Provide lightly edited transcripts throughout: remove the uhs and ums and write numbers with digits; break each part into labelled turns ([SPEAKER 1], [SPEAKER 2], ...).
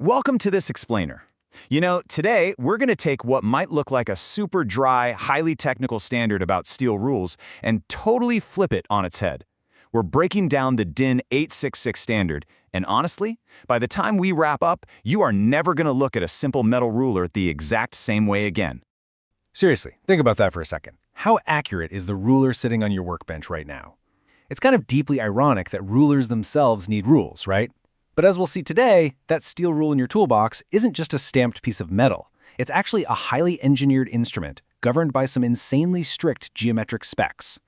[SPEAKER 1] Welcome to this explainer. Today we're going to take what might look like a super dry, highly technical standard about steel rules and totally flip it on its head. We're breaking down the DIN 866 standard, and honestly, by the time we wrap up, you are never going to look at a simple metal ruler the exact same way again.
[SPEAKER 2] Seriously, think about that for a second. How accurate is the ruler sitting on your workbench right now? It's kind of deeply ironic that rulers themselves need rules, right? But as we'll see today, that steel rule in your toolbox isn't just a stamped piece of metal. It's actually a highly engineered instrument, governed by some insanely strict geometric specs.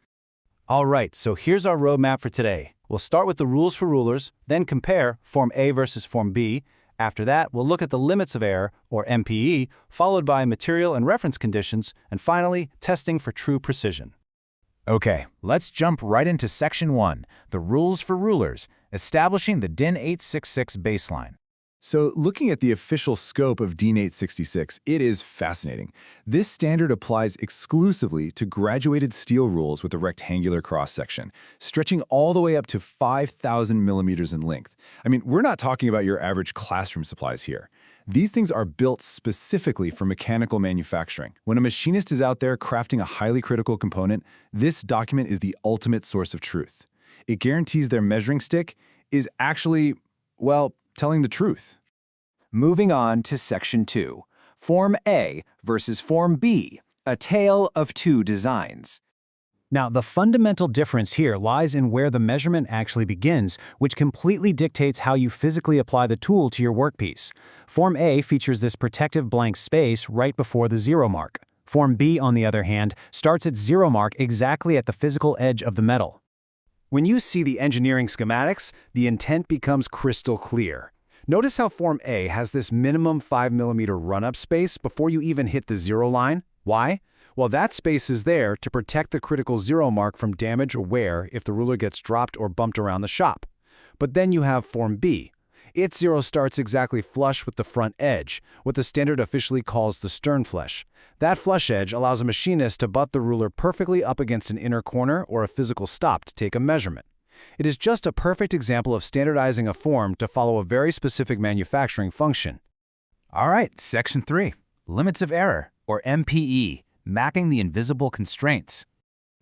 [SPEAKER 3] All right, so here's our roadmap for today. We'll start with the rules for rulers, then compare Form A versus Form B. After that, we'll look at the limits of error, or MPE, followed by material and reference conditions, and finally, testing for true precision.
[SPEAKER 4] Okay, let's jump right into Section 1, the rules for rulers, establishing the DIN 866 baseline.
[SPEAKER 5] So looking at the official scope of DIN 866, it is fascinating. This standard applies exclusively to graduated steel rules with a rectangular cross-section, stretching all the way up to 5,000 millimeters in length. I mean, we're not talking about your average classroom supplies here. These things are built specifically for mechanical manufacturing. When a machinist is out there crafting a highly critical component, this document is the ultimate source of truth. It guarantees their measuring stick is actually, well, telling the truth.
[SPEAKER 4] Moving on to Section 2, Form A versus Form B, a tale of two designs.
[SPEAKER 3] Now, the fundamental difference here lies in where the measurement actually begins, which completely dictates how you physically apply the tool to your workpiece. Form A features this protective blank space right before the zero mark. Form B, on the other hand, starts its zero mark exactly at the physical edge of the metal. When you see the engineering schematics, the intent becomes crystal clear. Notice how Form A has this minimum 5mm run-up space before you even hit the zero line. Why? Well, that space is there to protect the critical zero mark from damage or wear if the ruler gets dropped or bumped around the shop. But then you have Form B. Its zero starts exactly flush with the front edge, what the standard officially calls the stern flush. That flush edge allows a machinist to butt the ruler perfectly up against an inner corner or a physical stop to take a measurement. It is just a perfect example of standardizing a form to follow a very specific manufacturing function.
[SPEAKER 4] All right, Section 3, limits of error, or MPE, mapping the invisible constraints.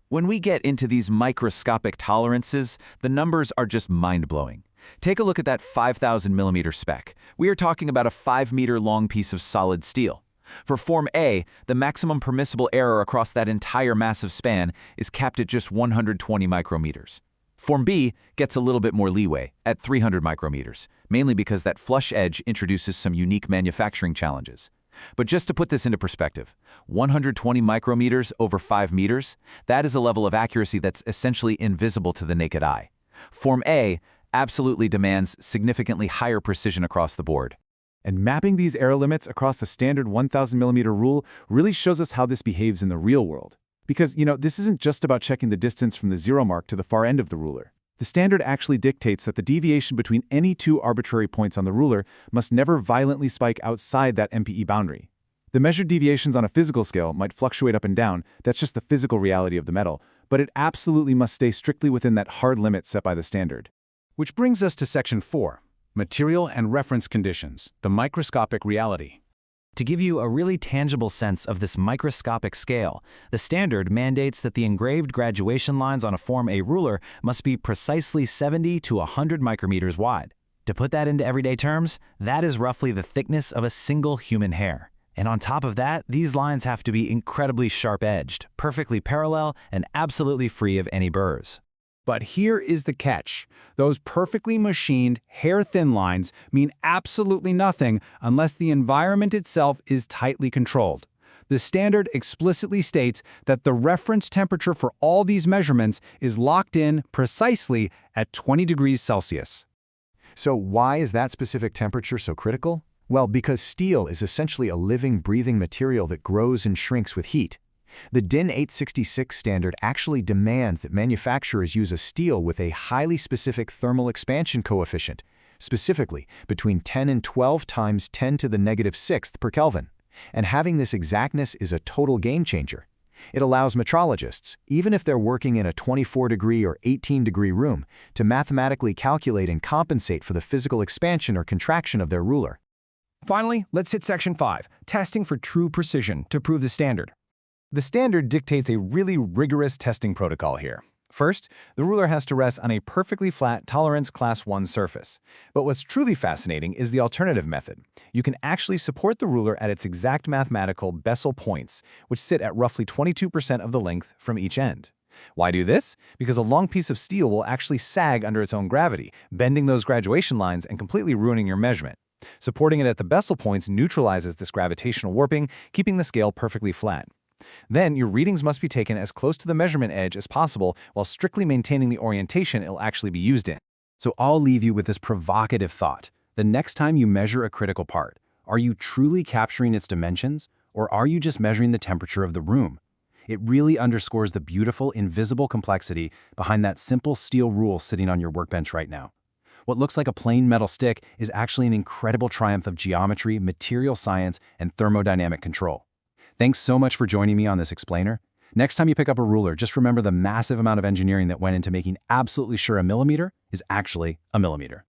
[SPEAKER 1] When we get into these microscopic tolerances, the numbers are just mind-blowing. Take a look at that 5,000 millimeter spec. We are talking about a 5-meter long piece of solid steel. For Form A, the maximum permissible error across that entire massive span is capped at just 120 micrometers. Form B gets a little bit more leeway, at 300 micrometers, mainly because that flush edge introduces some unique manufacturing challenges. But just to put this into perspective, 120 micrometers over 5 meters, that is a level of accuracy that's essentially invisible to the naked eye. Form A absolutely demands significantly higher precision across the board.
[SPEAKER 5] And mapping these error limits across a standard 1,000 millimeter rule really shows us how this behaves in the real world. Because, this isn't just about checking the distance from the zero mark to the far end of the ruler. The standard actually dictates that the deviation between any two arbitrary points on the ruler must never violently spike outside that MPE boundary. The measured deviations on a physical scale might fluctuate up and down, that's just the physical reality of the metal, but it absolutely must stay strictly within that hard limit set by the standard.
[SPEAKER 3] Which brings us to Section 4, material and reference conditions, the microscopic reality. To give you a really tangible sense of this microscopic scale, the standard mandates that the engraved graduation lines on a Form A ruler must be precisely 70 to 100 micrometers wide. To put that into everyday terms, that is roughly the thickness of a single human hair. And on top of that, these lines have to be incredibly sharp-edged, perfectly parallel, and absolutely free of any burrs. But here is the catch. Those perfectly machined, hair-thin lines mean absolutely nothing unless the environment itself is tightly controlled. The standard explicitly states that the reference temperature for all these measurements is locked in precisely at 20 degrees Celsius.
[SPEAKER 2] So why is that specific temperature so critical? Well, because steel is essentially a living, breathing material that grows and shrinks with heat. The DIN 866 standard actually demands that manufacturers use a steel with a highly specific thermal expansion coefficient, specifically between 10 and 12 times 10 to the negative sixth per Kelvin. And having this exactness is a total game changer. It allows metrologists, even if they're working in a 24-degree or 18-degree room, to mathematically calculate and compensate for the physical expansion or contraction of their ruler.
[SPEAKER 6] Finally, let's hit Section 5, testing for true precision to prove the standard.
[SPEAKER 4] The standard dictates a really rigorous testing protocol here. First, the ruler has to rest on a perfectly flat tolerance class 1 surface. But what's truly fascinating is the alternative method. You can actually support the ruler at its exact mathematical Bessel points, which sit at roughly 22% of the length from each end. Why do this? Because a long piece of steel will actually sag under its own gravity, bending those graduation lines and completely ruining your measurement. Supporting it at the Bessel points neutralizes this gravitational warping, keeping the scale perfectly flat. Then, your readings must be taken as close to the measurement edge as possible while strictly maintaining the orientation it'll actually be used in.
[SPEAKER 3] So I'll leave you with this provocative thought. The next time you measure a critical part, are you truly capturing its dimensions, or are you just measuring the temperature of the room? It really underscores the beautiful, invisible complexity behind that simple steel rule sitting on your workbench right now. What looks like a plain metal stick is actually an incredible triumph of geometry, material science, and thermodynamic control. Thanks so much for joining me on this explainer. Next time you pick up a ruler, just remember the massive amount of engineering that went into making absolutely sure a millimeter is actually a millimeter.